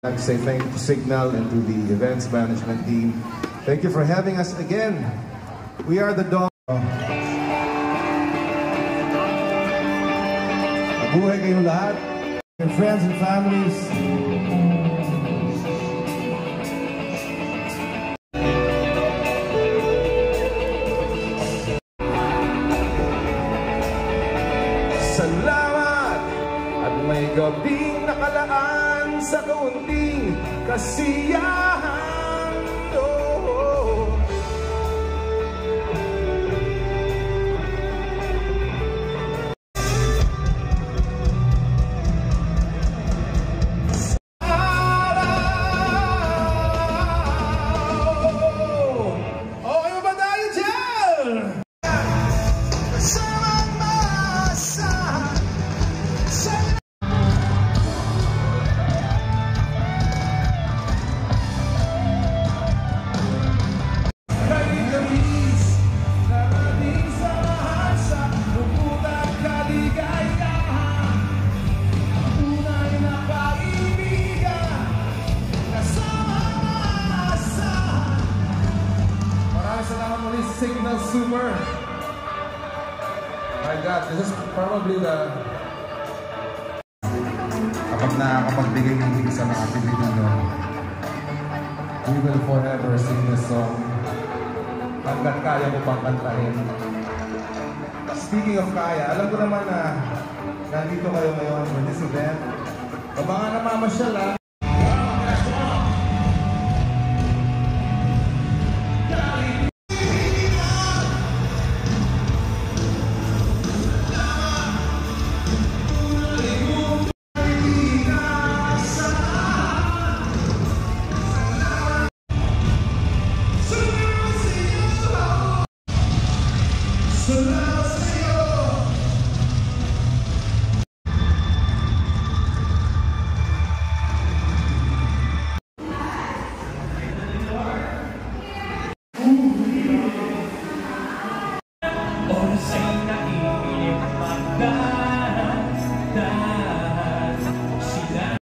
I'd like to say thank you to Signal and to the events management team. Thank you for having us again. We are the Dawn. Mabuhay kayong lahat. Your friends and families. Salamat at may gabing nakalaan sa kaunting kasiyahan. Oh. Okay ba tayo dyan? Signal Super. My God, this is probably the... Kapag nakakapagbigay ng gigs sa mga Pilipino, we will forever sing this song. Hanggat kaya mo pang kantahin. Speaking of kaya, alam ko naman na nandito kayo ngayon for this event. Abangan na mamasyal, ha?